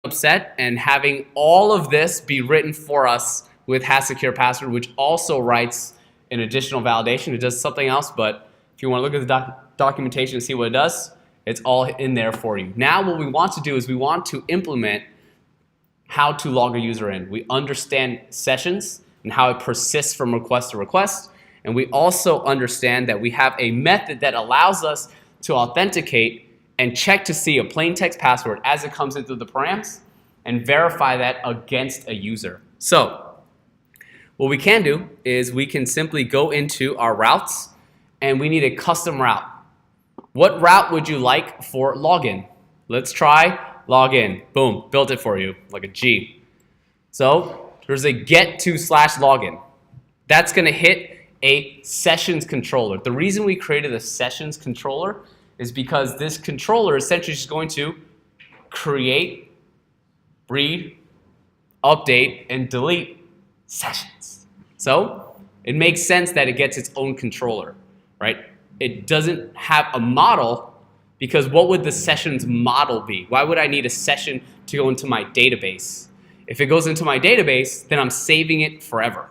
upset and having all of this be written for us with has secure password, which also writes an additional validation. It does something else, but if you want to look at the documentation and see what it does, it's all in there for you. Now what we want to do is we want to implement how to log a user in. We understand sessions and how it persists from request to request, and we also understand that we have a method that allows us to authenticate and check to see a plain text password as it comes into the params and verify that against a user. So what we can do is we can simply go into our routes and we need a custom route. What route would you like for login? Let's try login. Boom, built it for you like a G. So there's a get to /login. That's going to hit a sessions controller. The reason we created a sessions controller is because this controller essentially is going to create, read, update, and delete sessions. So it makes sense that it gets its own controller, right? It doesn't have a model because what would the sessions model be? Why would I need a session to go into my database? If it goes into my database, then I'm saving it forever.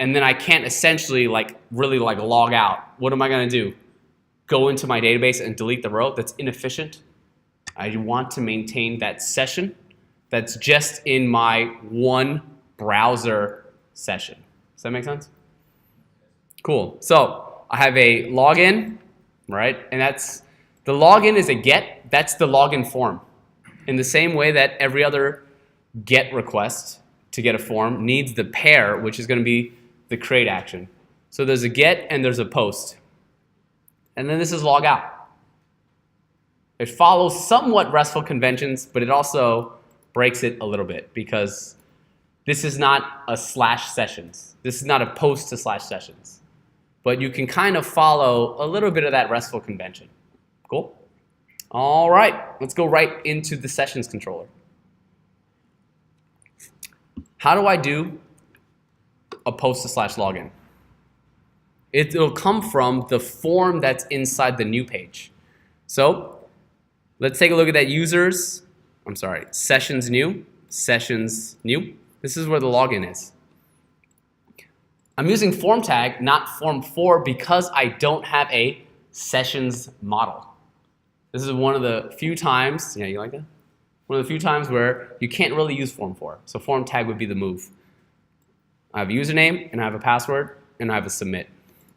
And then I can't essentially really log out. What am I going to do? Go into my database and delete the row? That's inefficient. I want to maintain that session that's just in my one browser session. Does that make sense? Cool. So I have a login, right? And the login is a get. That's the login form. In the same way that every other get request to get a form needs the pair, which is going to be the create action. So there's a get and there's a post. And then this is log out. It follows somewhat RESTful conventions, but it also breaks it a little bit because this is not a /sessions. This is not a post to /sessions. But you can kind of follow a little bit of that RESTful convention. Cool? All right, let's go right into the sessions controller. How do I do a post to /login? It'll come from the form that's inside the new page. So let's take a look at that sessions new. This is where the login is. I'm using form tag, not form 4, because I don't have a sessions model. This is one of the few times, yeah, you like that? One of the few times where you can't really use form 4. So form tag would be the move. I have a username, and I have a password, and I have a submit.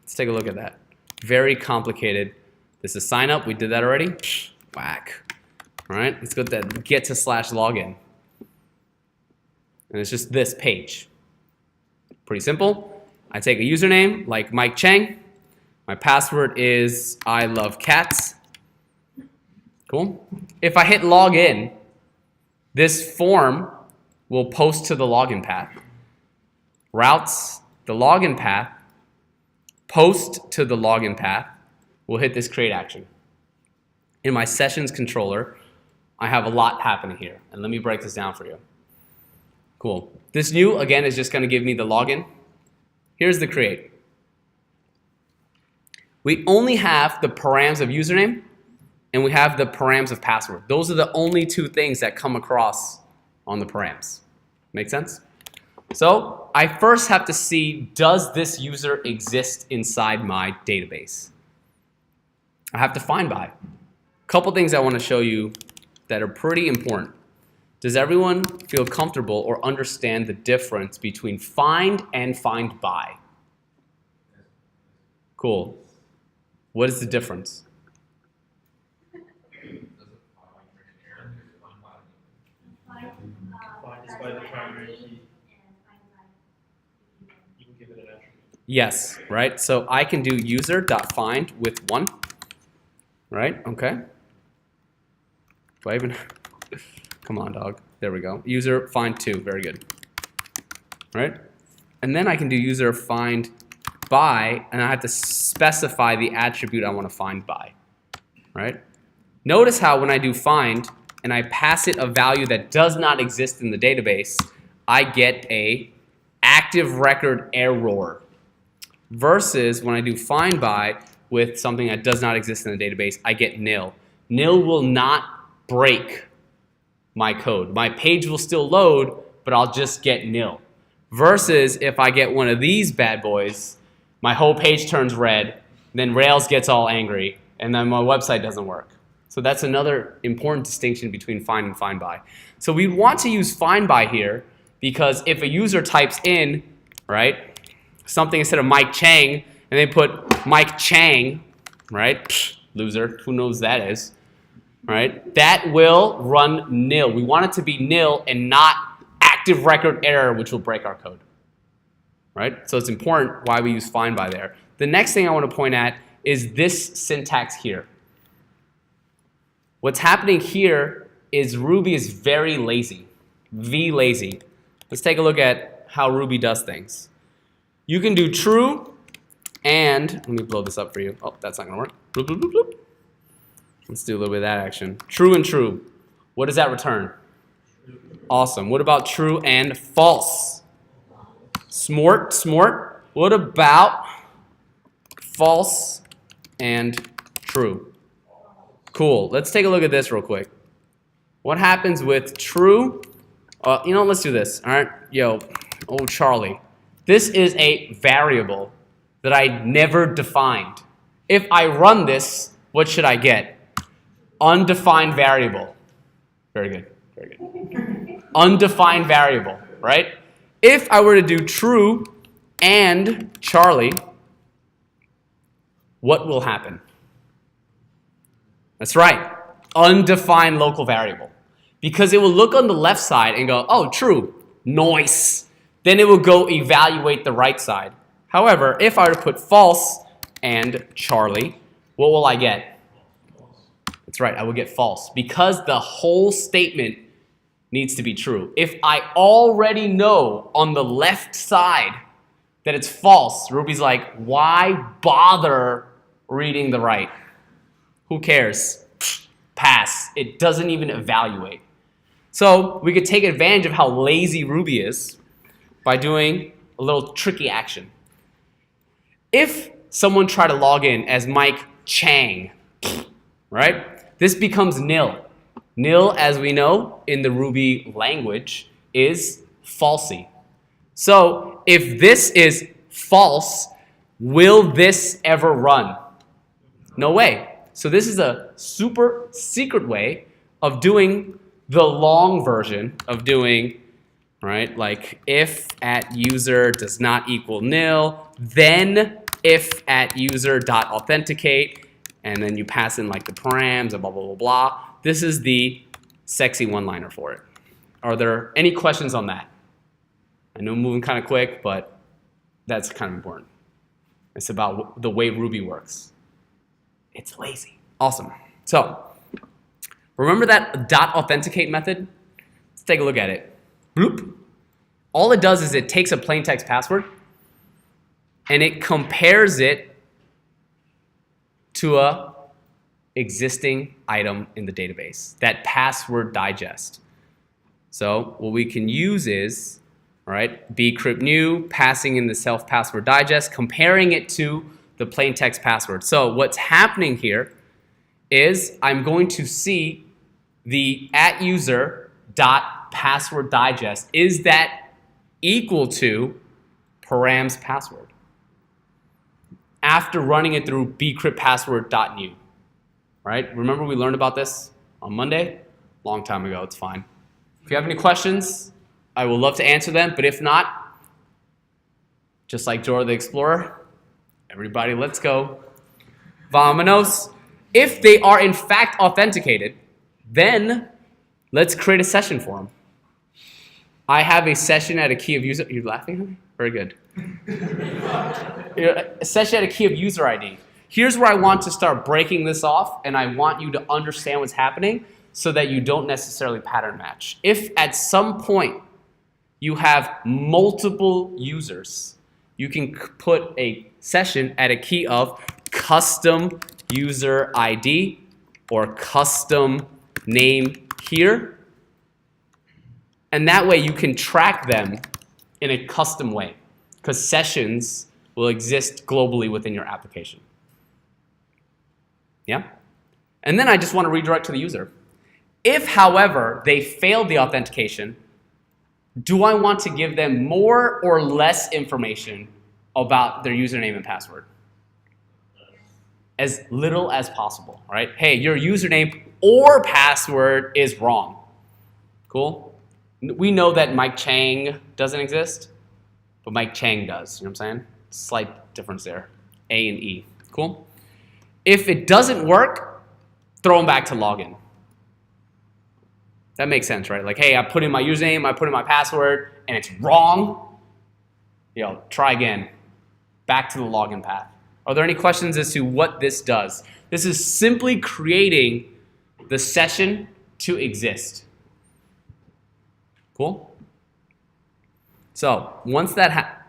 Let's take a look at that. Very complicated. This is sign up. We did that already. Whack. All right, let's go to that get to /login. And it's just this page. Pretty simple. I take a username like Mike Chang. My password is I love cats. Cool. If I hit login, this form will post to the login path. Routes the login path, post to the login path, will hit this create action. In my sessions controller, I have a lot happening here. And let me break this down for you. Cool. This new, again, is just going to give me the login. Here's the create. We only have the params of username, and we have the params of password. Those are the only two things that come across on the params. Make sense? So I first have to see, does this user exist inside my database? I have to find by. A couple things I want to show you that are pretty important. Does everyone feel comfortable or understand the difference between find and find by? Cool. What is the difference? Yes, right? So I can do user.find with 1, right? Okay. Do I even... Come on, dog. There we go. User find 2. Very good. Right? And then I can do user find by, and I have to specify the attribute I want to find by. Right? Notice how when I do find and I pass it a value that does not exist in the database, I get a active record error. Versus when I do find by with something that does not exist in the database, I get nil. Nil will not break my code. My page will still load, but I'll just get nil. Versus if I get one of these bad boys, my whole page turns red, then Rails gets all angry, and then my website doesn't work. So that's another important distinction between find and find by. So we want to use find by here because if a user types in, right, something instead of Mike Chang, and they put Mike Chang, right, psh, loser, who knows that is, right, that will run nil. We want it to be nil and not active record error, which will break our code, right? So it's important why we use find by there. The next thing I want to point at is this syntax here. What's happening here is Ruby is very lazy, lazy. Let's take a look at how Ruby does things. You can do true and, let me blow this up for you. Oh, that's not going to work. Bloop, bloop, bloop, bloop. Let's do a little bit of that action. True and true. What does that return? Awesome. What about true and false? Smart, smart. What about false and true? Cool. Let's take a look at this real quick. What happens with true? Let's do this. All right. Yo, old Charlie. This is a variable that I never defined. If I run this, what should I get? Undefined variable. Very good. Very good. Undefined variable, right? If I were to do true and Charlie, what will happen? That's right. Undefined local variable. Because it will look on the left side and go, oh, true, nice. Then it will go evaluate the right side. However, if I were to put false and Charlie, what will I get? That's right, I will get false. Because the whole statement needs to be true. If I already know on the left side that it's false, Ruby's like, why bother reading the right? Who cares? Pass. It doesn't even evaluate. So we could take advantage of how lazy Ruby is by doing a little tricky action. If someone tried to log in as Mike Chang, right? This becomes nil. Nil, as we know in the Ruby language, is falsy. So if this is false, will this ever run? No way. So this is a super secret way of doing the long version of doing, right, like if at user does not equal nil, then if at user dot authenticate, and then you pass in like the params and blah, blah, blah, blah. This is the sexy one-liner for it. Are there any questions on that? I know I'm moving kind of quick, but that's kind of important. It's about the way Ruby works. It's lazy. Awesome. So remember that dot authenticate method? Let's take a look at it. Bloop. All it does is it takes a plain text password and it compares it to a existing item in the database, that password digest. So what we can use is, all right, bcrypt new, passing in the self password digest, comparing it to the plain text password. So what's happening here is I'm going to see the @user.password digest. Is that equal to params password? After running it through bcrypt password.new. Right? Remember we learned about this on Monday? Long time ago, it's fine. If you have any questions, I will love to answer them, but if not, just like Dora the Explorer, everybody let's go. Vamonos. If they are in fact authenticated, then let's create a session for them. I have a session at a key of user. You're laughing at me? Very good. A session at a key of user ID. Here's where I want to start breaking this off, and I want you to understand what's happening so that you don't necessarily pattern match. If at some point you have multiple users, you can put a session at a key of custom user ID or custom name here. And that way you can track them in a custom way because sessions will exist globally within your application. Yeah? And then I just want to redirect to the user. If, however, they failed the authentication, do I want to give them more or less information about their username and password? As little as possible, right? Hey, your username or password is wrong. Cool? We know that Mike Chang doesn't exist, but Mike Chang does. You know what I'm saying? Slight difference there. A and E. Cool? If it doesn't work, throw them back to login. That makes sense, right? Like, hey, I put in my username, I put in my password, and it's wrong. Yo, try again. Back to the login path. Are there any questions as to what this does? This is simply creating the session to exist. Cool? So, once that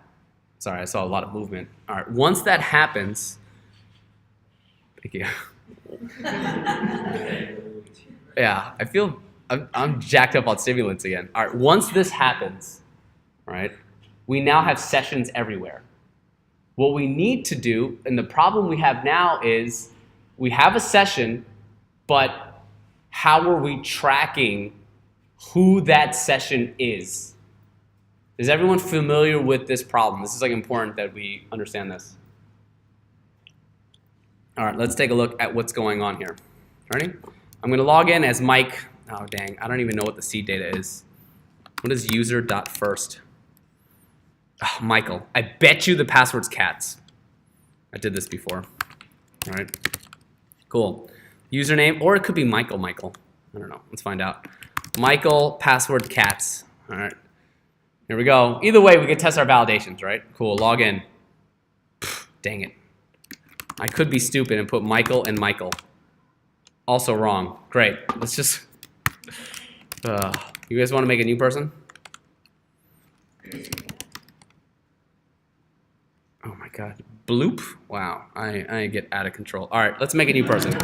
sorry, I saw a lot of movement. All right, once that happens, thank you. Yeah, I feel I'm jacked up on stimulants again. All right, once this happens, right, we now have sessions everywhere. What we need to do, and the problem we have now is we have a session, but how are we tracking who that session is? Is everyone familiar with this problem? This is like important that we understand this. All right, let's take a look at what's going on here. Ready? I'm going to log in as Mike. Oh, dang. I don't even know what the seed data is. What is user.first? Oh, Michael. I bet you the password's cats. I did this before. All right. Cool. Username, or it could be Michael. I don't know. Let's find out. Michael, password cats. All right. Here we go. Either way, we can test our validations, right? Cool. Log in. Pfft, dang it. I could be stupid and put Michael and Michael. Also wrong. Great. Let's just... you guys want to make a new person? Oh my god. Bloop? Wow. I get out of control. All right, let's make a new person.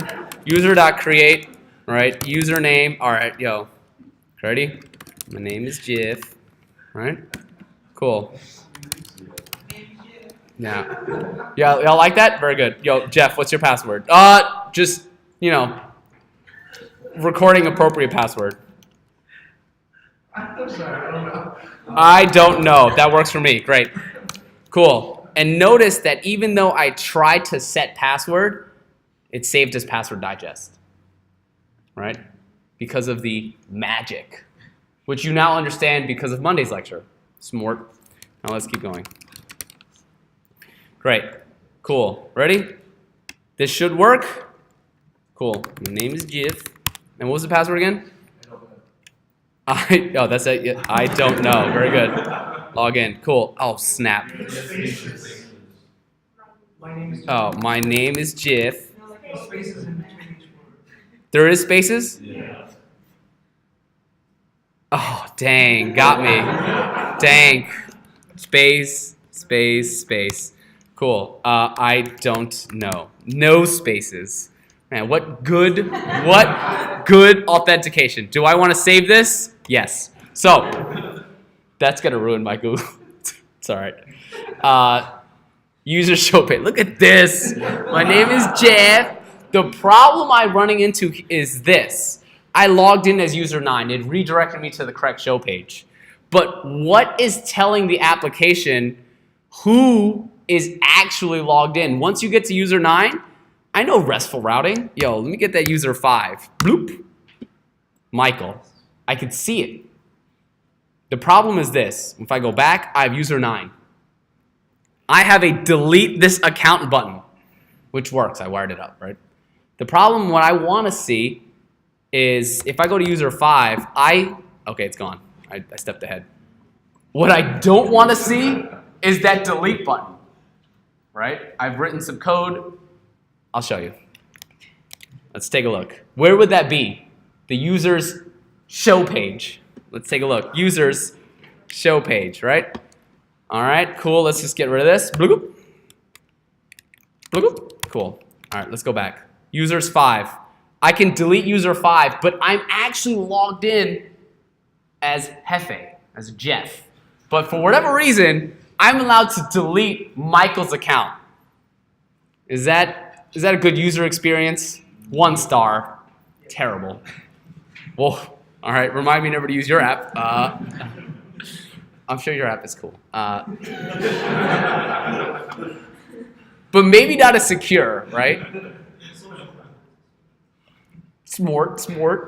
User.create, right? Username. All right, yo. Ready? My name is Jeff. All right? Cool. Yeah. Y'all like that? Very good. Yo, Jeff, what's your password? Just, you know, recording appropriate password. I'm sorry, I don't know. I don't know. That works for me. Great. Cool. And notice that even though I tried to set password, it saved as password digest. Right? Because of the magic, which you now understand because of Monday's lecture. Smart. Now let's keep going. Great. Cool. Ready? This should work. Cool. My name is Jeff. And what was the password again? Oh, that's it. I don't know. Very good. Log in. Cool. Oh, snap. Oh, my name is Jeff. Spaces in between each word. There is spaces? Yeah. Oh, dang. Got me. Dang. Space, space, space. Cool. I don't know. No spaces. Man, what good authentication. Do I want to save this? Yes. So, that's going to ruin my Google. It's all right. User show page. Look at this. My name is Jeff. The problem I'm running into is this. I logged in as user 9. It redirected me to the correct show page. But what is telling the application who is actually logged in? Once you get to user 9, I know RESTful routing. Yo, let me get that user 5. Bloop. Michael. I could see it. The problem is this. If I go back, I have user 9. I have a delete this account button, which works. I wired it up, right? The problem, what I want to see is if I go to user 5, okay, it's gone. I stepped ahead. What I don't want to see is that delete button, right? I've written some code. I'll show you. Let's take a look. Where would that be? The user's show page. Let's take a look. User's show page, right? All right, cool. Let's just get rid of this. Bloop. Bloop. Cool. All right, let's go back. User's 5. I can delete user 5, but I'm actually logged in as Hefe, as Jeff. But for whatever reason, I'm allowed to delete Michael's account. Is that a good user experience? 1 star. Terrible. Well, all right. Remind me never to use your app. I'm sure your app is cool. But maybe not as secure, right? Smart.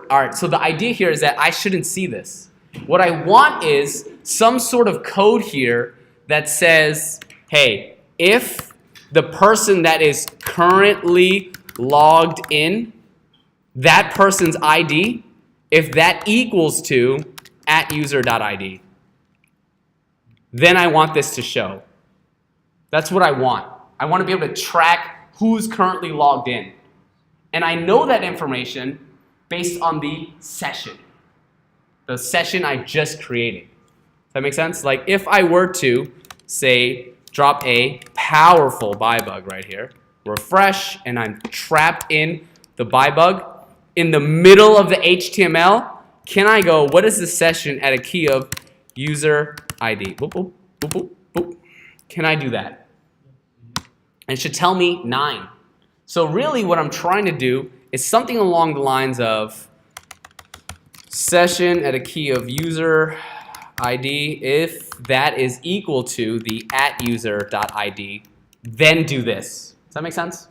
All right, so the idea here is that I shouldn't see this. What I want is some sort of code here that says, hey, if the person that is currently logged in, that person's ID, if that equals to @user.id, then I want this to show. That's what I want. I want to be able to track who's currently logged in. And I know that information based on the session I just created. Does that make sense? Like if I were to, say, drop a powerful buy bug right here, refresh, and I'm trapped in the buy bug, in the middle of the HTML, can I go, what is the session at a key of user ID? Boop, boop, boop, boop, boop. Can I do that? And it should tell me 9. So really what I'm trying to do is something along the lines of session at a key of user ID, if that is equal to the @user.id, then do this. Does that make sense?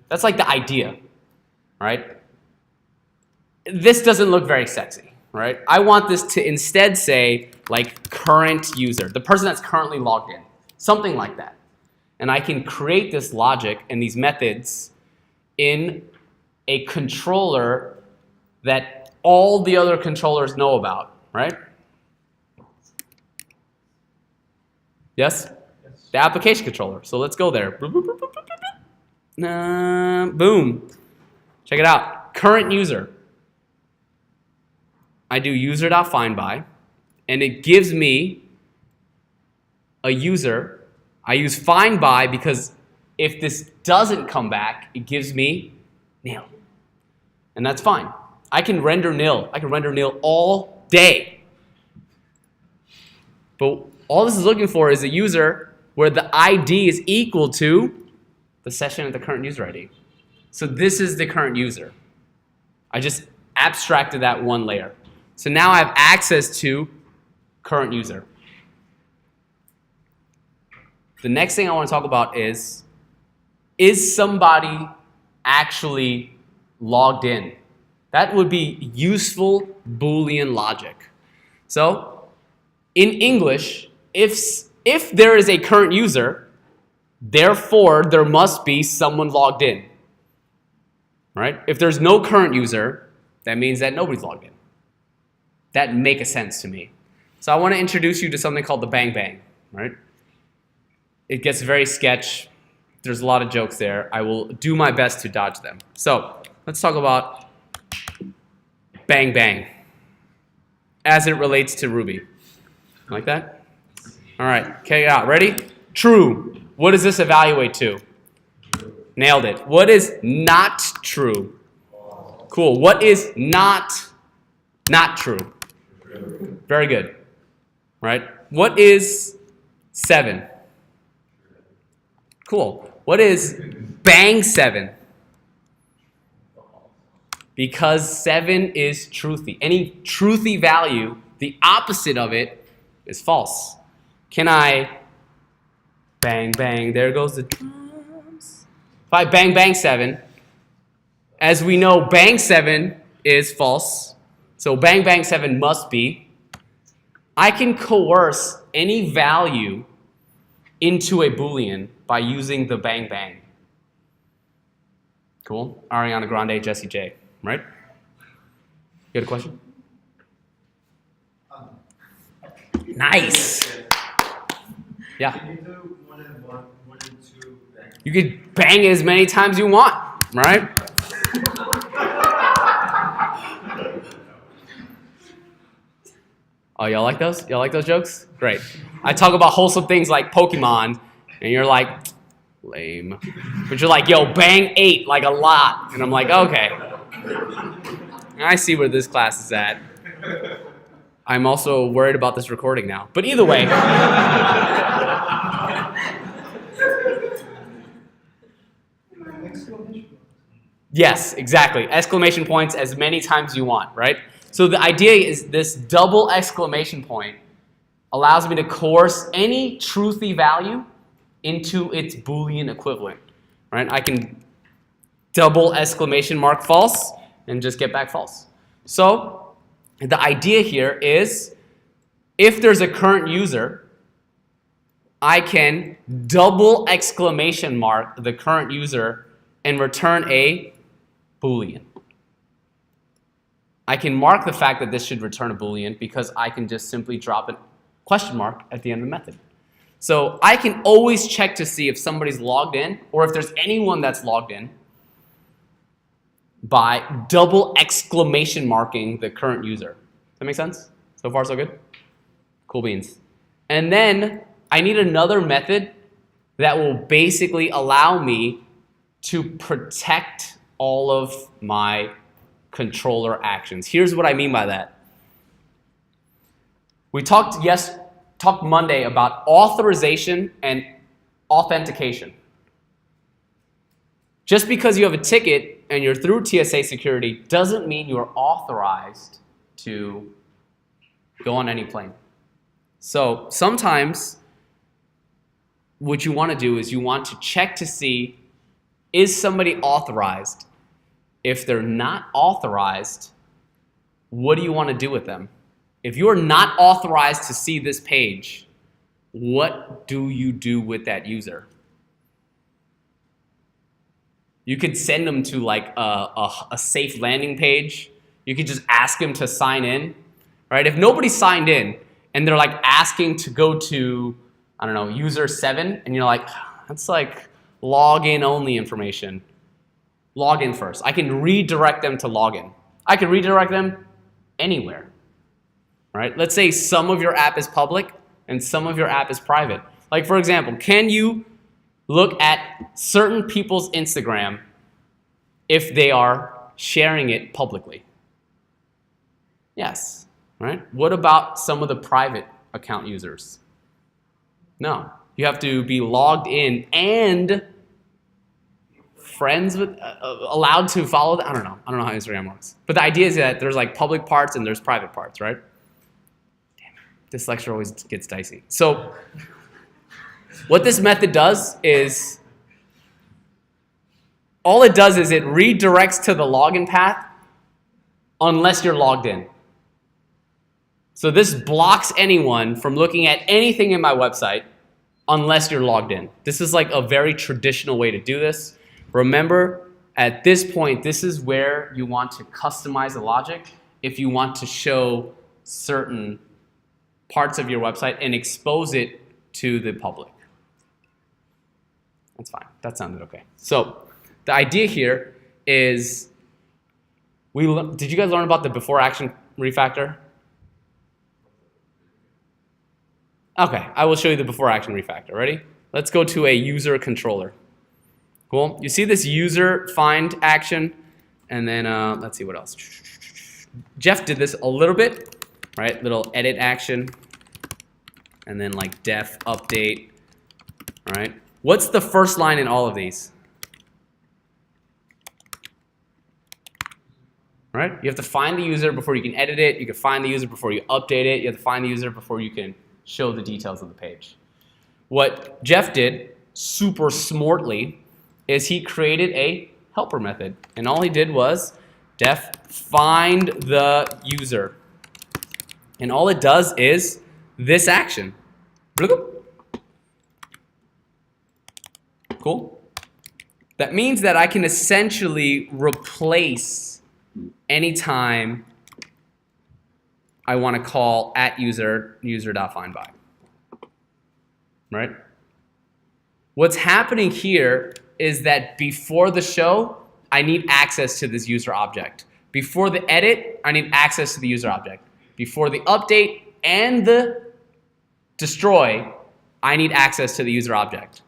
That's like the idea, right? This doesn't look very sexy, right? I want this to instead say like current user, the person that's currently logged in, something like that. And I can create this logic and these methods in a controller that all the other controllers know about, right? Yes? The application controller. So let's go there. Boom. Check it out. Current user. I do user.findBy, and it gives me a user. I use findBy because if this doesn't come back, it gives me nil. And that's fine. I can render nil. I can render nil all day. But all this is looking for is a user where the ID is equal to the session at the current user ID. So this is the current user. I just abstracted that one layer. So now I have access to current user. The next thing I want to talk about is somebody actually logged in? That would be useful Boolean logic. So in English, if there is a current user, therefore there must be someone logged in. Right? If there's no current user, that means that nobody's logged in. That makes sense to me. So I want to introduce you to something called the bang bang, right? It gets very sketch. There's a lot of jokes there. I will do my best to dodge them. So let's talk about bang bang as it relates to Ruby. Like that? All right, okay, out. Ready? True. What does this evaluate to? Nailed it. What is not true? Cool. What is not true? Very good. Right? What is 7? Cool. What is bang 7? Because 7 is truthy. Any truthy value, the opposite of it is false. Can I bang bang, there goes the drums. If I bang bang 7, as we know, bang 7 is false. So bang bang 7 must be. I can coerce any value into a Boolean by using the bang bang. Cool. Ariana Grande, Jessie J. Right? You had a question? Nice. Yeah. Can you do more than 2 bangs? You could bang it as many times you want, right? Oh, y'all like those? Y'all like those jokes? Great. I talk about wholesome things like Pokemon, and you're like, lame. But you're like, yo, bang 8, like a lot. And I'm like, okay. I see where this class is at. I'm also worried about this recording now. But either way. Yes, exactly. Exclamation points as many times you want, right? So the idea is this double exclamation point allows me to coerce any truthy value into its Boolean equivalent, right? I can double exclamation mark false and just get back false. So the idea here is if there's a current user, I can double exclamation mark the current user and return a Boolean. I can mark the fact that this should return a Boolean because I can just simply drop a question mark at the end of the method. So I can always check to see if somebody's logged in or if there's anyone that's logged in by double exclamation marking the current user. Does that make sense? So far, so good? Cool beans. And then I need another method that will basically allow me to protect all of my controller actions. Here's what I mean by that. We talked Monday about authorization and authentication. Just because you have a ticket and you're through TSA security doesn't mean you're authorized to go on any plane. So sometimes what you want to do is you want to check to see, is somebody authorized? If they're not authorized, what do you want to do with them? If you're not authorized to see this page, what do you do with that user? You could send them to like a safe landing page. You could just ask them to sign in, right? If nobody signed in and they're like asking to go to, I don't know, user 7, and you're like, that's like login only information. Log in first. I can redirect them to login. I can redirect them anywhere, right? Let's say some of your app is public and some of your app is private. Like for example, can you look at certain people's Instagram if they are sharing it publicly? Yes, right? What about some of the private account users? No, you have to be logged in and friends with, allowed to follow that. I don't know how Instagram works. But the idea is that there's like public parts and there's private parts, right? Damn it, this lecture always gets dicey. So what this method does is, all it does is it redirects to the login path unless you're logged in. So this blocks anyone from looking at anything in my website unless you're logged in. This is like a very traditional way to do this. Remember, at this point, this is where you want to customize the logic if you want to show certain parts of your website and expose it to the public. That's fine. That sounded okay. So the idea here is, did you guys learn about the before action refactor? Okay, I will show you the before action refactor. Ready? Let's go to a user controller. Cool. You see this user find action, and then let's see what else. Jeff did this a little bit, right? Little edit action, and then like def update, right? What's the first line in all of these? Right? You have to find the user before you can edit it. You can find the user before you update it. You have to find the user before you can show the details of the page. What Jeff did super smartly is he created a helper method. And all he did was def find the user. And all it does is this action. Cool? That means that I can essentially replace anytime I want to call at user.findBy. Right? What's happening here is that before the show, I need access to this user object. Before the edit, I need access to the user object. Before the update and the destroy, I need access to the user object.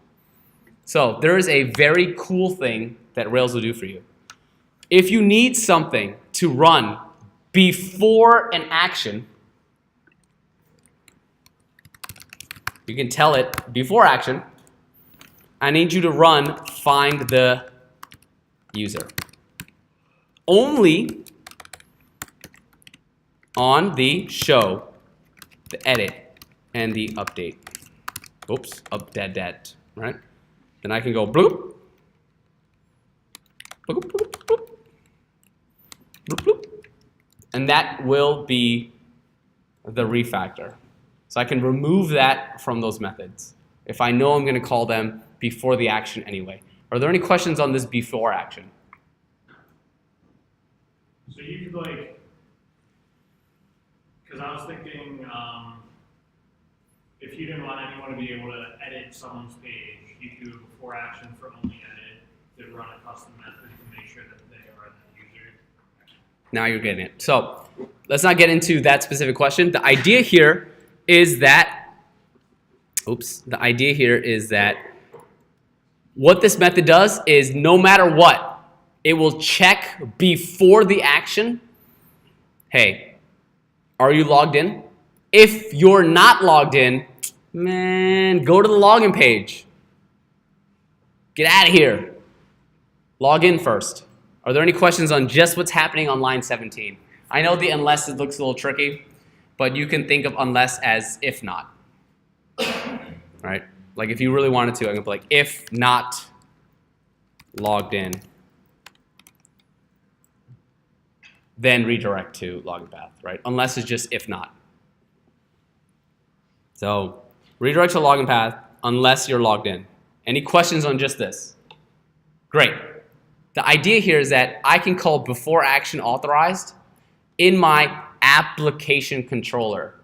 So there is a very cool thing that Rails will do for you. If you need something to run before an action, you can tell it before action, I need you to run find the user. Only on the show, the edit, and the update. Oops, update, right? Then I can go bloop, bloop, bloop, bloop, bloop, bloop, and that will be the refactor. So I can remove that from those methods if I know I'm going to call them before the action anyway. Are there any questions on this before action? So you could like, because I was thinking, if you didn't want anyone to be able to edit someone's page, you could do a before action for only edit to run a custom method to make sure that they are the user. Now you're getting it. So let's not get into that specific question. The idea here is that, the idea here is that what this method does is no matter what, it will check before the action, hey, are you logged in? If you're not logged in, man, go to the login page. Get out of here. Log in first. Are there any questions on just what's happening on line 17? I know the unless it looks a little tricky, but you can think of unless as if not. Right? Like if you really wanted to, I can be like if not logged in, then redirect to login path, right? Unless it's just if not. So redirect to login path unless you're logged in. Any questions on just this? Great. The idea here is that I can call before action authorized in my application controller.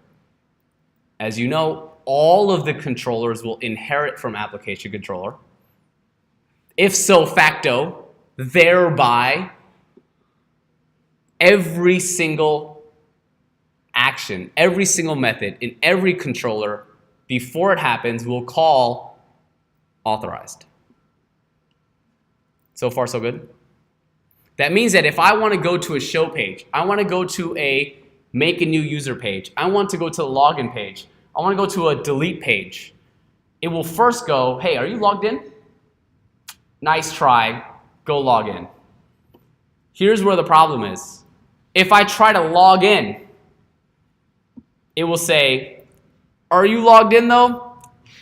As you know, all of the controllers will inherit from application controller. If so facto, thereby every single action, every single method in every controller before it happens will call authorized. So far so good? That means that if I want to go to a show page, I want to go to a make a new user page, I want to go to the login page, I want to go to a delete page, it will first go, hey, are you logged in? Nice try, go log in. Here's where the problem is. If I try to log in, it will say, are you logged in though?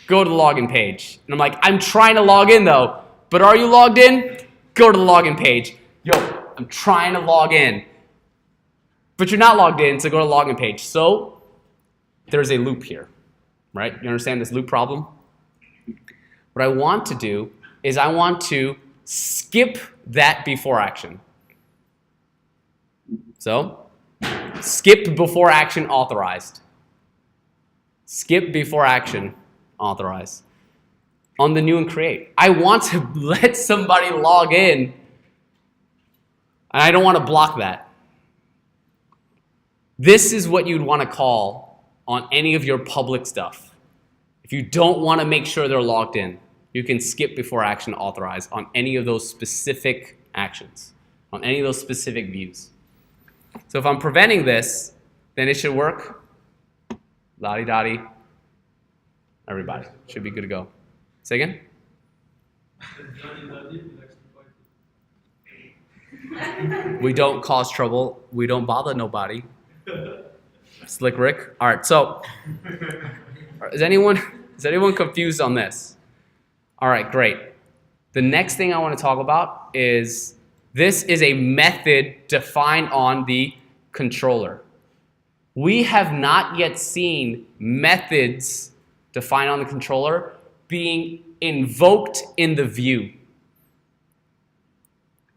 Go to the login page. And I'm like, I'm trying to log in though, but are you logged in? Go to the login page. Yo, I'm trying to log in, but you're not logged in, so go to the login page. So there's a loop here, right? You understand this loop problem? What I want to do is I want to skip that before action. So skip before action authorized. Skip before action authorized. On the new and create, I want to let somebody log in, and I don't want to block that. This is what you'd want to call on any of your public stuff. If you don't want to make sure they're logged in, you can skip before action authorized on any of those specific actions, on any of those specific views. So if I'm preventing this, then it should work. Lottie-dottie. Everybody should be good to go. Say again? We don't cause trouble. We don't bother nobody. Slick Rick. All right, so is anyone confused on this? All right, great. The next thing I want to talk about is this is a method defined on the controller. We have not yet seen methods defined on the controller being invoked in the view.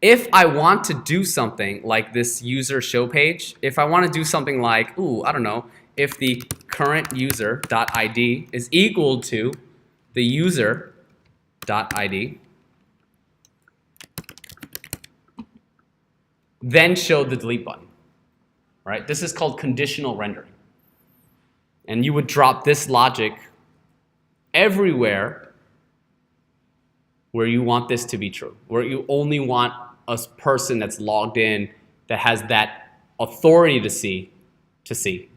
If I want to do something like this user show page, if I want to do something like, I don't know, if the current user.id is equal to the user.id, then show the delete button, right? This is called conditional rendering. And you would drop this logic everywhere where you want this to be true, where you only want a person that's logged in that has that authority to see.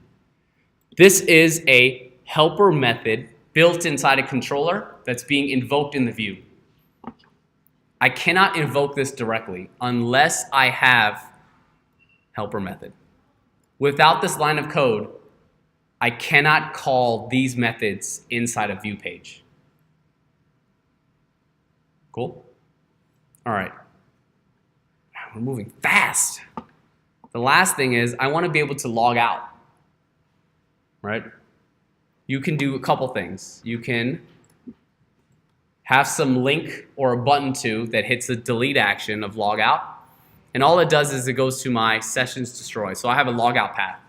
This is a helper method built inside a controller that's being invoked in the view. I cannot invoke this directly unless I have helper method. Without this line of code, I cannot call these methods inside a view page. Cool? All right. We're moving fast. The last thing is I want to be able to log out, right? You can do a couple things. You can have some link or a button to that hits the delete action of logout. And all it does is it goes to my sessions destroy. So I have a logout path.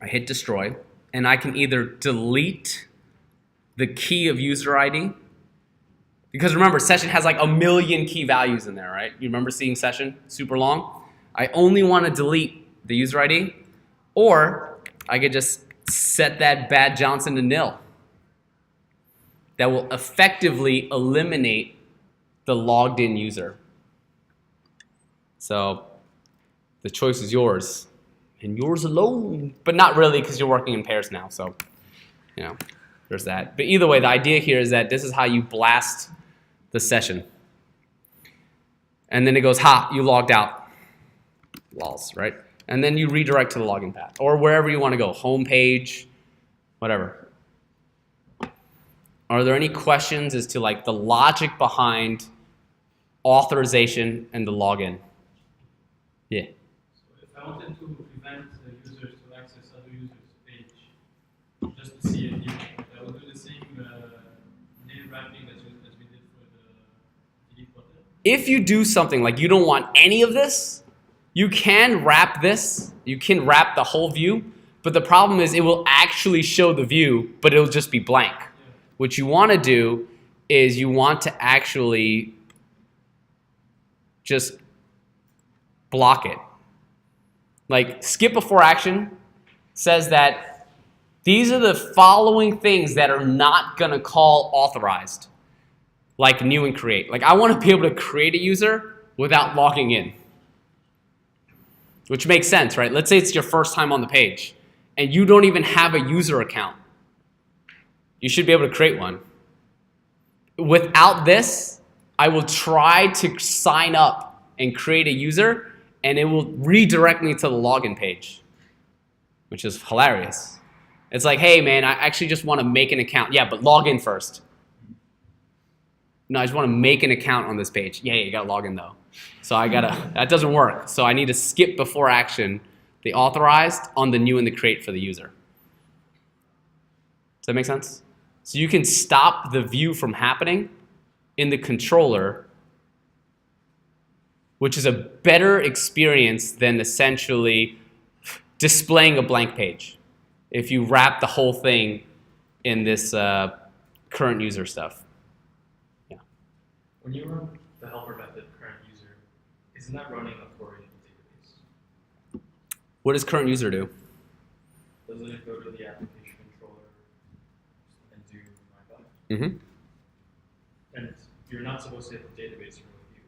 I hit destroy, and I can either delete the key of user ID, because remember, session has like 1 million key values in there, right? You remember seeing session super long? I only want to delete the user ID, or I could just set that bad Johnson to nil. That will effectively eliminate the logged in user. So the choice is yours, and yours alone. But not really, because you're working in pairs now, so you know, there's that. But either way, the idea here is that this is how you blast the session. And then it goes, ha, you logged out. Lols, right? And then you redirect to the login path, or wherever you want to go, home page, whatever. Are there any questions as to like the logic behind authorization and the login? Yeah. So if I wanted to prevent the users to access other users' page, just to see it here, I will do the same name wrapping as we did for the delete button. If you do something like you don't want any of this, you can wrap this. You can wrap the whole view, but the problem is it will actually show the view, but it'll just be blank. Yeah. What you want to do is you want to actually just block it. Like skip before action says that these are the following things that are not going to call authorized, like new and create. Like I want to be able to create a user without logging in. Which makes sense, right? Let's say it's your first time on the page and you don't even have a user account. You should be able to create one. Without this, I will try to sign up and create a user, and it will redirect me to the login page, which is hilarious. It's like, hey man, I actually just want to make an account. Yeah, but log in first. No, I just want to make an account on this page. Yeah, you gotta log in though. So that doesn't work. So I need to skip before action the authorized on the new and the create for the user. Does that make sense? So you can stop the view from happening in the controller, which is a better experience than essentially displaying a blank page. If you wrap the whole thing in this current user stuff. Yeah. When you run the helper method current user, isn't that running a query in the database? What does current user do? Doesn't it go to the application controller and do my button? Mm-hmm. And you're not supposed to hit the database for review.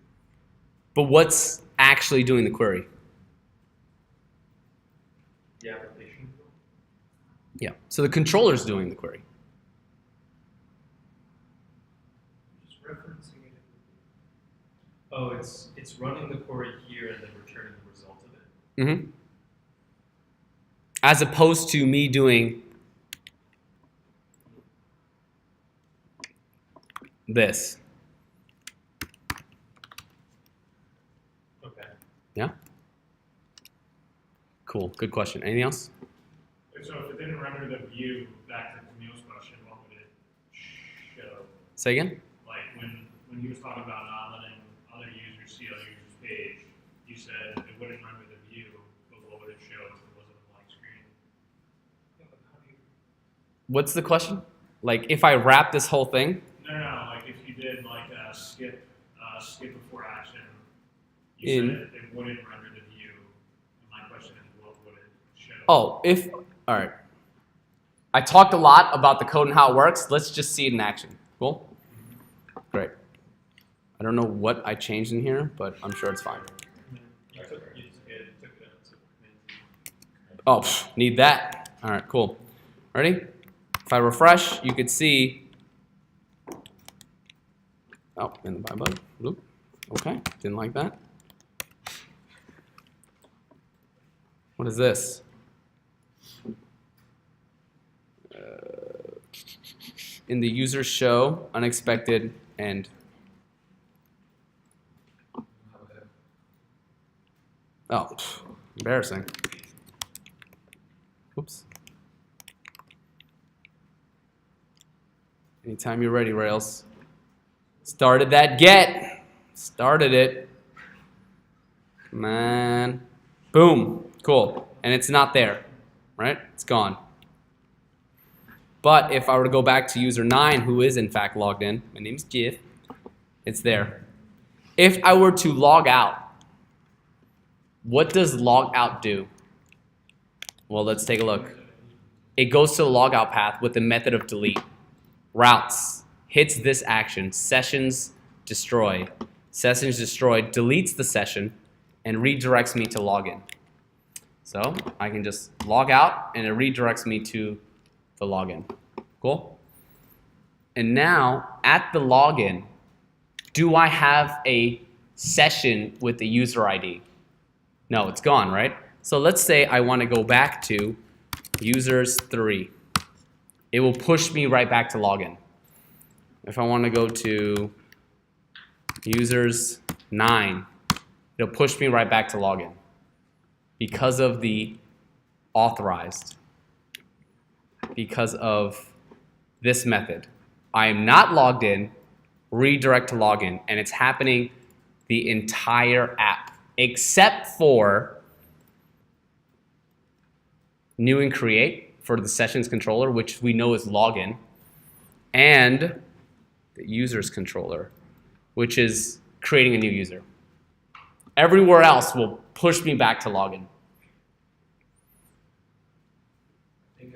But what's actually doing the query? The application controller? Yeah. So the controller's doing the query. Just referencing it. Oh, it's running the query here and then returning the result of it. Mm-hmm. As opposed to me doing this. Okay. Yeah? Cool. Good question. Anything else? So if it didn't render the view, back to Camille's question, what would it show? Say again? Like when he was talking about not letting other users see other users' page, you said it wouldn't render the view, but what would it show if it wasn't a blank screen? Yeah, but how do you? What's the question? Like if I wrap this whole thing? No. Like if you did like a skip before action, you said it wouldn't render the view. And my question is, what would it show? Oh, all right. I talked a lot about the code and how it works. Let's just see it in action. Cool? Great. I don't know what I changed in here, but I'm sure it's fine. You took it out. Oh, need that. All right, cool. Ready? If I refresh, you could see. Oh, in the buy button. Oop. Okay, didn't like that. What is this? In the user show, unexpected end. Oh, embarrassing. Oops. Anytime you're ready, Rails. Started that get. Started it. Man. Boom. Cool. And it's not there, right? It's gone. But if I were to go back to user 9, who is in fact logged in, my name's Jeff, it's there. If I were to log out, what does log out do? Well, let's take a look. It goes to the logout path with the method of delete. Routes, hits this action, sessions destroy. Sessions destroyed deletes the session and redirects me to login. So I can just log out and it redirects me to the login. Cool? And now at the login, do I have a session with the user ID? No, it's gone, right? So let's say I want to go back to users 3. It will push me right back to login. If I want to go to users 9, it'll push me right back to login because of the authorized, because of this method. I am not logged in, redirect to login, and it's happening the entire app except for new and create for the sessions controller, which we know is login, and the users controller, which is creating a new user. Everywhere else will push me back to login. I think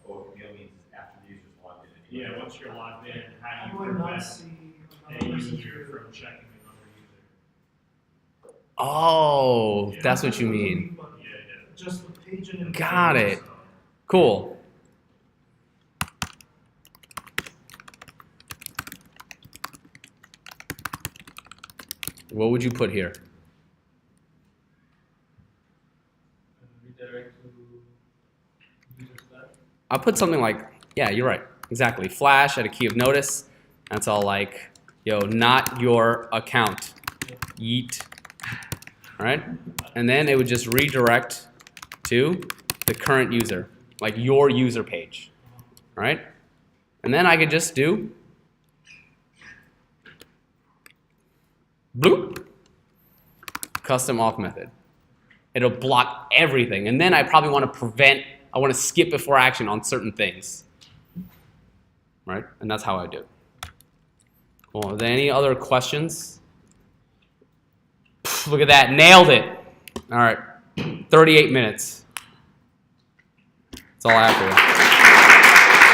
what means after the user's logged in. Yeah, once you're logged in, how do I you would not prevent see a another user user. from checking another user? Oh, that's what you mean. But Yeah, yeah. just the page and Got it. Cool. What would you put here? Redirect to user slash. I'll put something like, yeah, you're right. Exactly. Flash at a key of notice. That's all like, yo, not your account. Yeet. All right? And then it would just redirect to the current user, like your user page. All right? And then I could just do bloop, custom auth method. It'll block everything. And then I probably want to prevent, I want to skip before action on certain things. Right? And that's how I do it. Cool. Are there any other questions? Pff, look at that. Nailed it. All right. 38 minutes. That's all I have for you.